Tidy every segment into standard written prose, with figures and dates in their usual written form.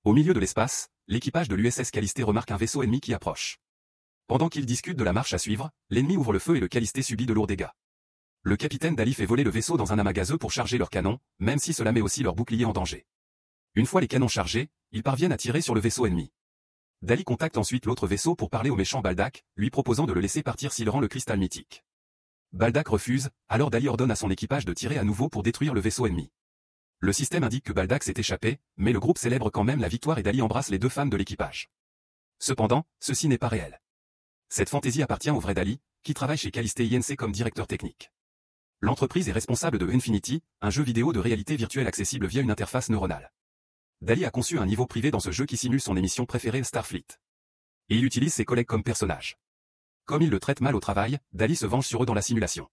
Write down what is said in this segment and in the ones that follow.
Au milieu de l'espace, l'équipage de l'USS Callister remarque un vaisseau ennemi qui approche. Pendant qu'ils discutent de la marche à suivre, l'ennemi ouvre le feu et le Callister subit de lourds dégâts. Le capitaine Daly fait voler le vaisseau dans un amas gazeux pour charger leurs canons, même si cela met aussi leur bouclier en danger. Une fois les canons chargés, ils parviennent à tirer sur le vaisseau ennemi. Daly contacte ensuite l'autre vaisseau pour parler au méchant Baldak, lui proposant de le laisser partir s'il rend le cristal mythique. Baldak refuse, alors Daly ordonne à son équipage de tirer à nouveau pour détruire le vaisseau ennemi. Le système indique que Baldak s'est échappé, mais le groupe célèbre quand même la victoire et Daly embrasse les deux femmes de l'équipage. Cependant, ceci n'est pas réel. Cette fantaisie appartient au vrai Daly, qui travaille chez Callister Inc. comme directeur technique. L'entreprise est responsable de Infinity, un jeu vidéo de réalité virtuelle accessible via une interface neuronale. Daly a conçu un niveau privé dans ce jeu qui simule son émission préférée Starfleet. Et il utilise ses collègues comme personnages. Comme il le traite mal au travail, Daly se venge sur eux dans la simulation.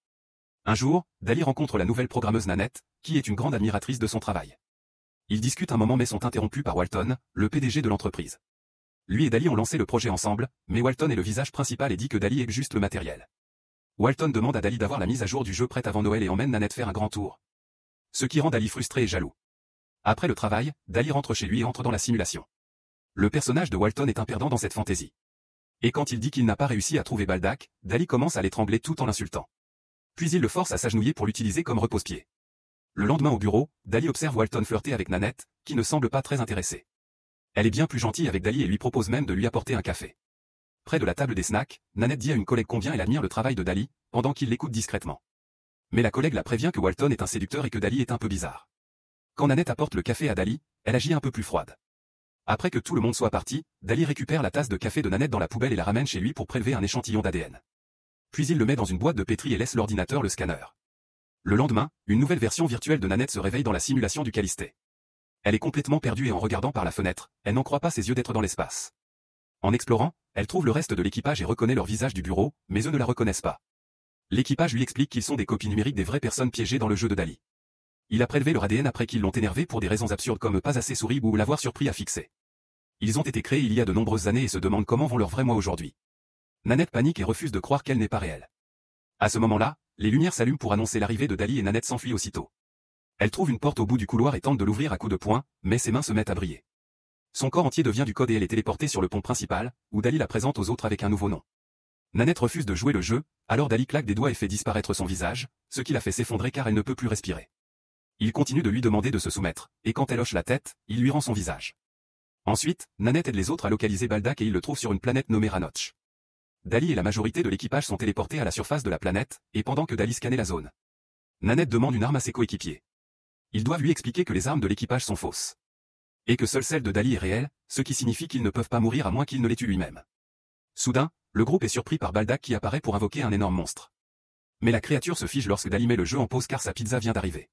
Un jour, Daly rencontre la nouvelle programmeuse Nanette, qui est une grande admiratrice de son travail. Ils discutent un moment mais sont interrompus par Walton, le PDG de l'entreprise. Lui et Daly ont lancé le projet ensemble, mais Walton est le visage principal et dit que Daly est juste le matériel. Walton demande à Daly d'avoir la mise à jour du jeu prête avant Noël et emmène Nanette faire un grand tour. Ce qui rend Daly frustré et jaloux. Après le travail, Daly rentre chez lui et entre dans la simulation. Le personnage de Walton est un perdant dans cette fantaisie. Et quand il dit qu'il n'a pas réussi à trouver Baldak, Daly commence à l'étrangler tout en l'insultant. Puis il le force à s'agenouiller pour l'utiliser comme repose-pied. Le lendemain au bureau, Daly observe Walton flirter avec Nanette, qui ne semble pas très intéressée. Elle est bien plus gentille avec Daly et lui propose même de lui apporter un café. Près de la table des snacks, Nanette dit à une collègue combien elle admire le travail de Daly, pendant qu'il l'écoute discrètement. Mais la collègue la prévient que Walton est un séducteur et que Daly est un peu bizarre. Quand Nanette apporte le café à Daly, elle agit un peu plus froide. Après que tout le monde soit parti, Daly récupère la tasse de café de Nanette dans la poubelle et la ramène chez lui pour prélever un échantillon d'ADN. Puis il le met dans une boîte de pétri et laisse l'ordinateur le scanner. Le lendemain, une nouvelle version virtuelle de Nanette se réveille dans la simulation du Callister. Elle est complètement perdue et en regardant par la fenêtre, elle n'en croit pas ses yeux d'être dans l'espace. En explorant, elle trouve le reste de l'équipage et reconnaît leur visage du bureau, mais eux ne la reconnaissent pas. L'équipage lui explique qu'ils sont des copies numériques des vraies personnes piégées dans le jeu de Daly. Il a prélevé leur ADN après qu'ils l'ont énervé pour des raisons absurdes comme pas assez souri ou l'avoir surpris à fixer. Ils ont été créés il y a de nombreuses années et se demandent comment vont leur vrai moi aujourd'hui. Nanette panique et refuse de croire qu'elle n'est pas réelle. À ce moment-là, les lumières s'allument pour annoncer l'arrivée de Daly et Nanette s'enfuit aussitôt. Elle trouve une porte au bout du couloir et tente de l'ouvrir à coups de poing, mais ses mains se mettent à briller. Son corps entier devient du code et elle est téléportée sur le pont principal, où Daly la présente aux autres avec un nouveau nom. Nanette refuse de jouer le jeu, alors Daly claque des doigts et fait disparaître son visage, ce qui la fait s'effondrer car elle ne peut plus respirer. Il continue de lui demander de se soumettre, et quand elle hoche la tête, il lui rend son visage. Ensuite, Nanette aide les autres à localiser Baldak et il le trouve sur une planète nommée Ranoch. Daly et la majorité de l'équipage sont téléportés à la surface de la planète, et pendant que Daly scannait la zone, Nanette demande une arme à ses coéquipiers. Ils doivent lui expliquer que les armes de l'équipage sont fausses. Et que seule celle de Daly est réelle, ce qui signifie qu'ils ne peuvent pas mourir à moins qu'il ne les tue lui-même. Soudain, le groupe est surpris par Baldak qui apparaît pour invoquer un énorme monstre. Mais la créature se fige lorsque Daly met le jeu en pause car sa pizza vient d'arriver.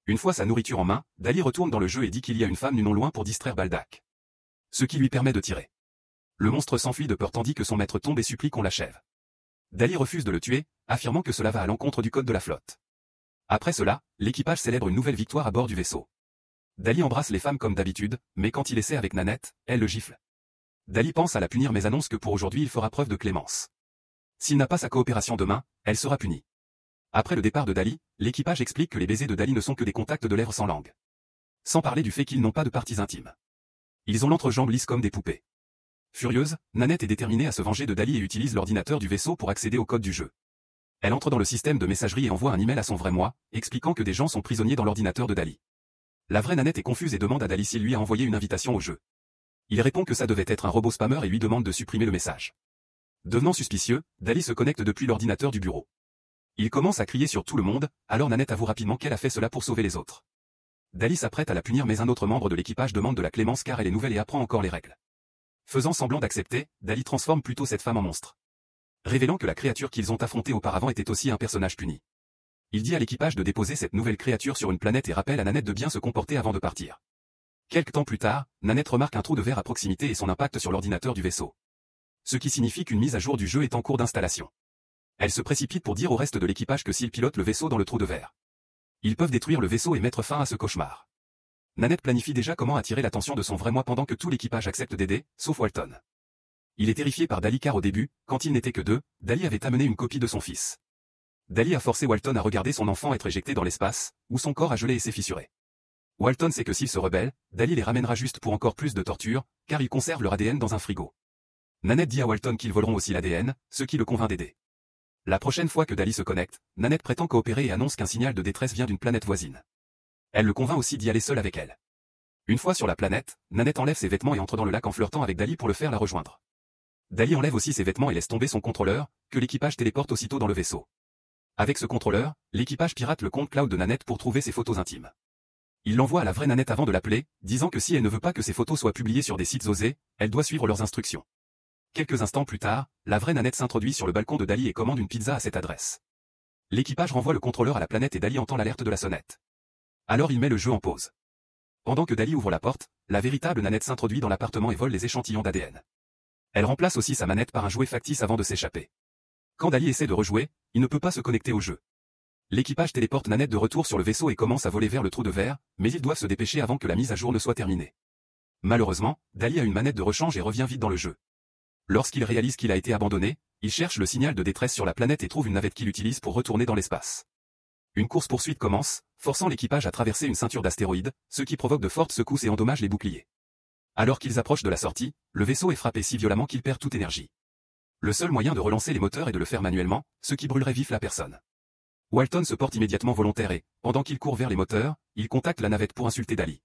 Une fois sa nourriture en main, Daly retourne dans le jeu et dit qu'il y a une femme nue non loin pour distraire Baldak. Ce qui lui permet de tirer. Le monstre s'enfuit de peur tandis que son maître tombe et supplie qu'on l'achève. Daly refuse de le tuer, affirmant que cela va à l'encontre du code de la flotte. Après cela, l'équipage célèbre une nouvelle victoire à bord du vaisseau. Daly embrasse les femmes comme d'habitude, mais quand il essaie avec Nanette, elle le gifle. Daly pense à la punir mais annonce que pour aujourd'hui il fera preuve de clémence. S'il n'a pas sa coopération demain, elle sera punie. Après le départ de Daly, l'équipage explique que les baisers de Daly ne sont que des contacts de lèvres sans langue. Sans parler du fait qu'ils n'ont pas de parties intimes. Ils ont l'entrejambe lisse comme des poupées. Furieuse, Nanette est déterminée à se venger de Daly et utilise l'ordinateur du vaisseau pour accéder au code du jeu. Elle entre dans le système de messagerie et envoie un email à son vrai moi, expliquant que des gens sont prisonniers dans l'ordinateur de Daly. La vraie Nanette est confuse et demande à Daly s'il lui a envoyé une invitation au jeu. Il répond que ça devait être un robot spammeur et lui demande de supprimer le message. Devenant suspicieux, Daly se connecte depuis l'ordinateur du bureau. Il commence à crier sur tout le monde, alors Nanette avoue rapidement qu'elle a fait cela pour sauver les autres. Daly s'apprête à la punir mais un autre membre de l'équipage demande de la clémence car elle est nouvelle et apprend encore les règles. Faisant semblant d'accepter, Daly transforme plutôt cette femme en monstre. Révélant que la créature qu'ils ont affrontée auparavant était aussi un personnage puni. Il dit à l'équipage de déposer cette nouvelle créature sur une planète et rappelle à Nanette de bien se comporter avant de partir. Quelque temps plus tard, Nanette remarque un trou de verre à proximité et son impact sur l'ordinateur du vaisseau. Ce qui signifie qu'une mise à jour du jeu est en cours d'installation. Elle se précipite pour dire au reste de l'équipage que s'ils pilotent le vaisseau dans le trou de verre, ils peuvent détruire le vaisseau et mettre fin à ce cauchemar. Nanette planifie déjà comment attirer l'attention de son vrai moi pendant que tout l'équipage accepte d'aider, sauf Walton. Il est terrifié par Daly car au début, quand il n'était que deux, Daly avait amené une copie de son fils. Daly a forcé Walton à regarder son enfant être éjecté dans l'espace, où son corps a gelé et s'est fissuré. Walton sait que s'ils se rebellent, Dali les ramènera juste pour encore plus de torture, car ils conservent leur ADN dans un frigo. Nanette dit à Walton qu'ils voleront aussi l'ADN, ce qui le convainc d'aider. La prochaine fois que Dali se connecte, Nanette prétend coopérer et annonce qu'un signal de détresse vient d'une planète voisine. Elle le convainc aussi d'y aller seul avec elle. Une fois sur la planète, Nanette enlève ses vêtements et entre dans le lac en flirtant avec Dali pour le faire la rejoindre. Dali enlève aussi ses vêtements et laisse tomber son contrôleur, que l'équipage téléporte aussitôt dans le vaisseau. Avec ce contrôleur, l'équipage pirate le compte cloud de Nanette pour trouver ses photos intimes. Il l'envoie à la vraie Nanette avant de l'appeler, disant que si elle ne veut pas que ses photos soient publiées sur des sites osés, elle doit suivre leurs instructions. Quelques instants plus tard, la vraie Nanette s'introduit sur le balcon de Dali et commande une pizza à cette adresse. L'équipage renvoie le contrôleur à la planète et Dali entend l'alerte de la sonnette. Alors il met le jeu en pause. Pendant que Dali ouvre la porte, la véritable Nanette s'introduit dans l'appartement et vole les échantillons d'ADN. Elle remplace aussi sa manette par un jouet factice avant de s'échapper. Quand Dali essaie de rejouer, il ne peut pas se connecter au jeu. L'équipage téléporte Nanette de retour sur le vaisseau et commence à voler vers le trou de verre, mais ils doivent se dépêcher avant que la mise à jour ne soit terminée. Malheureusement, Dali a une manette de rechange et revient vite dans le jeu. Lorsqu'il réalise qu'il a été abandonné, il cherche le signal de détresse sur la planète et trouve une navette qu'il utilise pour retourner dans l'espace. Une course-poursuite commence, forçant l'équipage à traverser une ceinture d'astéroïdes, ce qui provoque de fortes secousses et endommage les boucliers. Alors qu'ils approchent de la sortie, le vaisseau est frappé si violemment qu'il perd toute énergie. Le seul moyen de relancer les moteurs est de le faire manuellement, ce qui brûlerait vif la personne. Walton se porte immédiatement volontaire et, pendant qu'il court vers les moteurs, il contacte la navette pour insulter Dali.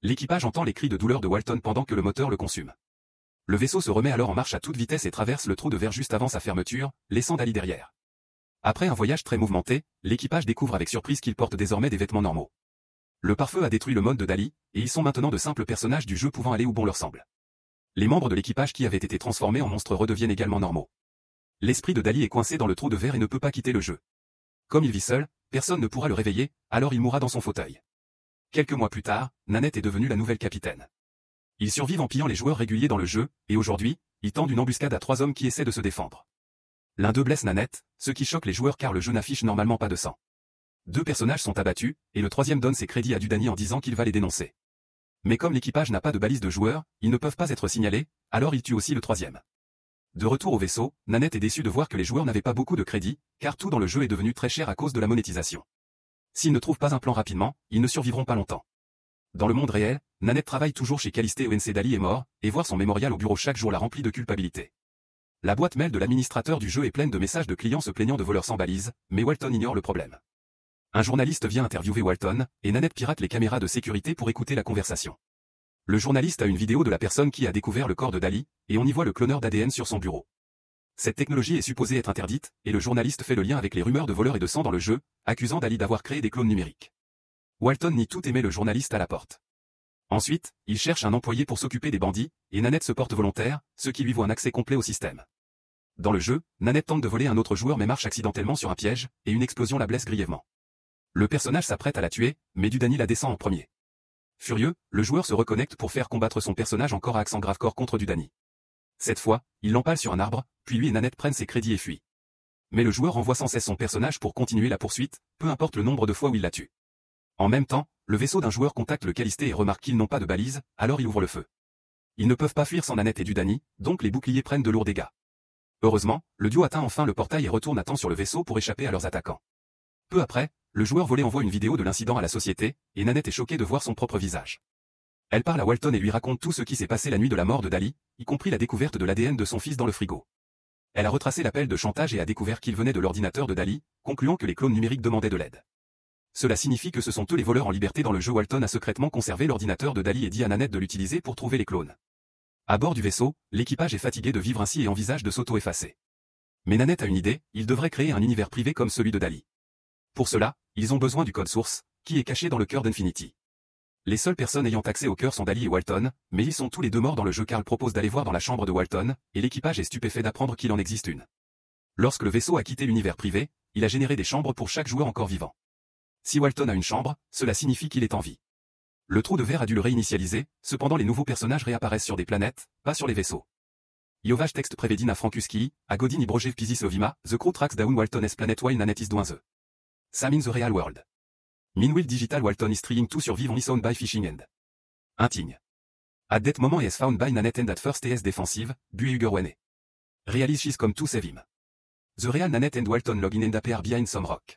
L'équipage entend les cris de douleur de Walton pendant que le moteur le consume. Le vaisseau se remet alors en marche à toute vitesse et traverse le trou de verre juste avant sa fermeture, laissant Dali derrière. Après un voyage très mouvementé, l'équipage découvre avec surprise qu'il porte désormais des vêtements normaux. Le pare-feu a détruit le mode de Dali, et ils sont maintenant de simples personnages du jeu pouvant aller où bon leur semble. Les membres de l'équipage qui avaient été transformés en monstres redeviennent également normaux. L'esprit de Dali est coincé dans le trou de verre et ne peut pas quitter le jeu. Comme il vit seul, personne ne pourra le réveiller, alors il mourra dans son fauteuil. Quelques mois plus tard, Nanette est devenue la nouvelle capitaine. Ils survivent en pillant les joueurs réguliers dans le jeu, et aujourd'hui, ils tendent une embuscade à 3 hommes qui essaient de se défendre. L'un d'eux blesse Nanette, ce qui choque les joueurs car le jeu n'affiche normalement pas de sang. 2 personnages sont abattus, et le troisième donne ses crédits à Dudani en disant qu'il va les dénoncer. Mais comme l'équipage n'a pas de balise de joueurs, ils ne peuvent pas être signalés, alors il tue aussi le troisième. De retour au vaisseau, Nanette est déçue de voir que les joueurs n'avaient pas beaucoup de crédits, car tout dans le jeu est devenu très cher à cause de la monétisation. S'ils ne trouvent pas un plan rapidement, ils ne survivront pas longtemps. Dans le monde réel, Nanette travaille toujours chez Callister ONC. Dali est mort, et voir son mémorial au bureau chaque jour la remplit de culpabilité. La boîte mail de l'administrateur du jeu est pleine de messages de clients se plaignant de voleurs sans balise, mais Walton ignore le problème. Un journaliste vient interviewer Walton, et Nanette pirate les caméras de sécurité pour écouter la conversation. Le journaliste a une vidéo de la personne qui a découvert le corps de Dali, et on y voit le cloneur d'ADN sur son bureau. Cette technologie est supposée être interdite, et le journaliste fait le lien avec les rumeurs de voleurs et de sang dans le jeu, accusant Dali d'avoir créé des clones numériques. Walton nie tout et met le journaliste à la porte. Ensuite, il cherche un employé pour s'occuper des bandits, et Nanette se porte volontaire, ce qui lui vaut un accès complet au système. Dans le jeu, Nanette tente de voler un autre joueur mais marche accidentellement sur un piège, et une explosion la blesse grièvement. Le personnage s'apprête à la tuer, mais Dudani la descend en premier. Furieux, le joueur se reconnecte pour faire combattre son personnage encore à accent grave-corps contre Dudani. Cette fois, il l'empale sur un arbre, puis lui et Nanette prennent ses crédits et fuient. Mais le joueur envoie sans cesse son personnage pour continuer la poursuite, peu importe le nombre de fois où il la tue. En même temps, le vaisseau d'un joueur contacte le Callister et remarque qu'ils n'ont pas de balise, alors il ouvre le feu. Ils ne peuvent pas fuir sans Nanette et Dudani, donc les boucliers prennent de lourds dégâts. Heureusement, le duo atteint enfin le portail et retourne à temps sur le vaisseau pour échapper à leurs attaquants. Peu après, le joueur volé envoie une vidéo de l'incident à la société, et Nanette est choquée de voir son propre visage. Elle parle à Walton et lui raconte tout ce qui s'est passé la nuit de la mort de Dali, y compris la découverte de l'ADN de son fils dans le frigo. Elle a retracé l'appel de chantage et a découvert qu'il venait de l'ordinateur de Dali, concluant que les clones numériques demandaient de l'aide. Cela signifie que ce sont eux les voleurs en liberté dans le jeu. Walton a secrètement conservé l'ordinateur de Dali et dit à Nanette de l'utiliser pour trouver les clones. À bord du vaisseau, l'équipage est fatigué de vivre ainsi et envisage de s'auto-effacer. Mais Nanette a une idée, ils devraient créer un univers privé comme celui de Dali. Pour cela, ils ont besoin du code source, qui est caché dans le cœur d'Infinity. Les seules personnes ayant accès au cœur sont Dali et Walton, mais ils sont tous les deux morts dans le jeu. Carl propose d'aller voir dans la chambre de Walton, et l'équipage est stupéfait d'apprendre qu'il en existe une. Lorsque le vaisseau a quitté l'univers privé, il a généré des chambres pour chaque joueur encore vivant. Si Walton a une chambre, cela signifie qu'il est en vie. Le trou de verre a dû le réinitialiser, cependant les nouveaux personnages réapparaissent sur des planètes, pas sur les vaisseaux. Jovaj texte Prevedin a Frankuski, a Godin i Brojev Pizis Ovima, The Crew Tracks Down Walton S Planet While Nanette is Doing the Sam in the Real World. Meanwhile Digital Walton is trying to survive on his own by fishing and hunting. At that moment he is found by Nanette and at first he is defensive, but Ugerwene. Realize she's come to save him. The real Nanette and Walton log in and appear behind some rock.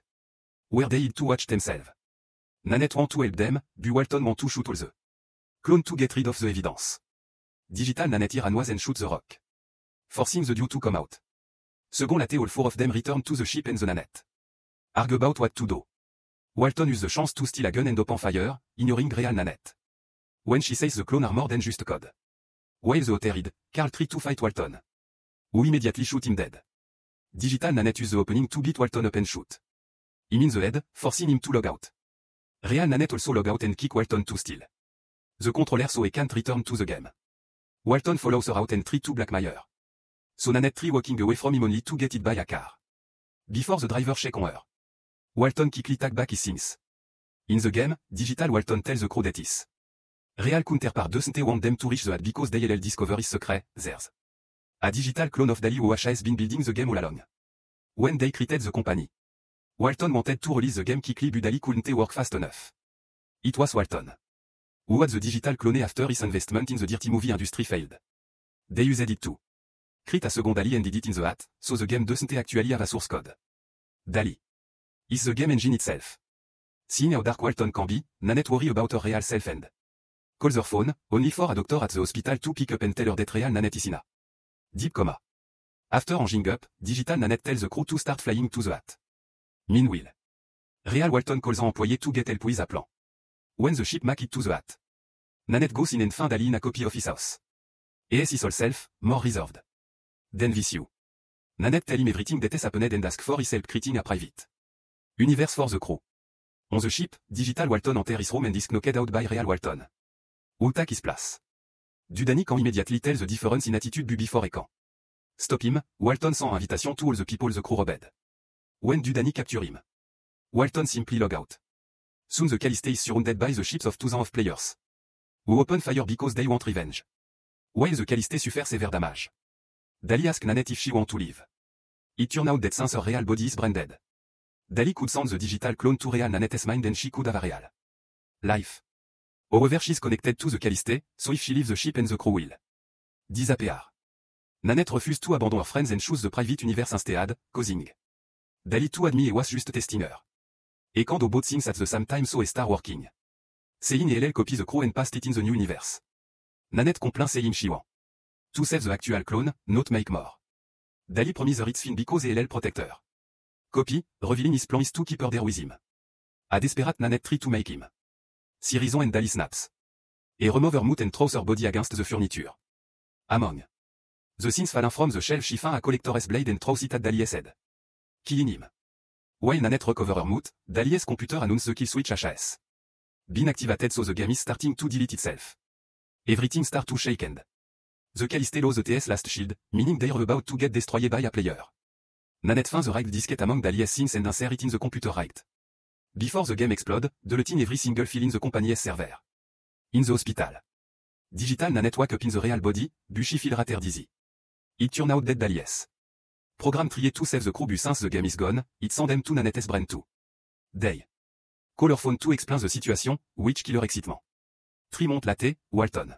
Where they hid to watch themselves. Nanette want to help them, but Walton want to shoot all the clone to get rid of the evidence. Digital Nanette here and shoot the rock. Forcing the dew to come out. Second latte all four of them return to the ship and the Nanette argue about what to do. Walton use the chance to steal a gun and open fire, ignoring real Nanette. When she says the clone are more than just code. While the other hid, Carl tries to fight Walton, who immediately shoot him dead. Digital Nanette use the opening to beat Walton up and shoot him in the head, forcing him to log out. Real Nanette also log out and kick Walton to steal the controller so he can't return to the game. Walton follows her out and tries to blackmail. So Nanette tries walking away from him only to get hit by a car. Before the driver shake on her. Walton quickly tag back his things. In the game, Digital Walton tells the crew that is Real counterpart doesn't want them to reach the hat because they will discover his secret, there's a digital clone of Dali who has been building the game all along. When they created the company, Walton wanted to release the game quickly but Dali couldn't work fast enough. It was Walton who had the digital clone after his investment in the dirty movie industry failed. They used it to create a second Dali and did it in the hat, so the game doesn't actually have a source code. Dali is the game engine itself. Seeing how dark Walton can be, Nanette worry about her real self and calls her phone, only for a doctor at the hospital to pick up and tell her that real Nanette is in a deep coma. After hanging up, Digital Nanette tells the crew to start flying to the hat. Meanwhile, real Walton calls an employee to get help with a plan. When the ship make it to the hat, Nanette goes in and finds Dali in a copy of his house. As his whole self, more reserved than this you. Nanette tell him everything that has happened and ask for his help creating a private universe for the crew. On the ship, Digital Walton enter his room and is knocked out by real Walton, who take his place. Dudani can immediately tell the difference in attitude before he can stop him. Walton send invitation to all the people the crew robbed. When Dudani capture him, Walton simply log out. Soon the Caliste is surrounded by the ships of thousands of players, who open fire because they want revenge. While the Caliste suffer severe damage, Dali asks Nanette if she want to leave. It turns out that since her real body is branded, Dali could send the digital clone to real Nanette's mind and she could have a real life. However, she's connected to the Caliste, so if she leaves the ship and the crew will disappear. Nanette refuses to abandon her friends and choose the private universe instead, causing Dali to admit he was just testing her. He can't do both things at the same time so he start working. Saying LL copy the crew and paste it in the new universe. Nanette complains saying she want to save the actual clone, not make more. Dali promise her it's fine because LL protect her. Copy, revealing his plan is to keep her there with him. A desperate Nanette try to make him see reason and Dali snaps. He remove her mouth and throws her body against the furniture. Among the scenes falling from the shelf she finds a collector's blade and throws it at Dali's head, killing him. While Nanette recover her mouth, Dali's computer announces the kill switch has been activated so the game is starting to delete itself. Everything starts to shake and the Caliste lose the TS last shield, meaning they're about to get destroyed by a player. Nanette finds the right diskette among Dali's things and insert it in the computer right. Before the game explode, deleting every single file in the company's server. In the hospital, Digital Nanette wake up in the real body, but she feel rather dizzy. It turns out that Dali's program tried to save the crew but since the game is gone, it send them to Nanette's brain too. They call her phone to explain the situation, which kill her excitement. 3 months later, Walton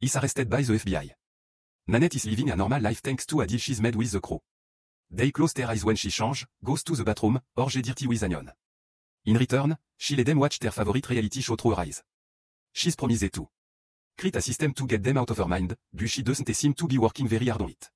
is arrested by the FBI. Nanette is living a normal life thanks to a deal she's made with the crew. They close their eyes when she change, goes to the bathroom, or get dirty with onion. In return, she let them watch their favorite reality show through her eyes. She's promised to create a system to get them out of her mind, but she doesn't seem to be working very hard on it.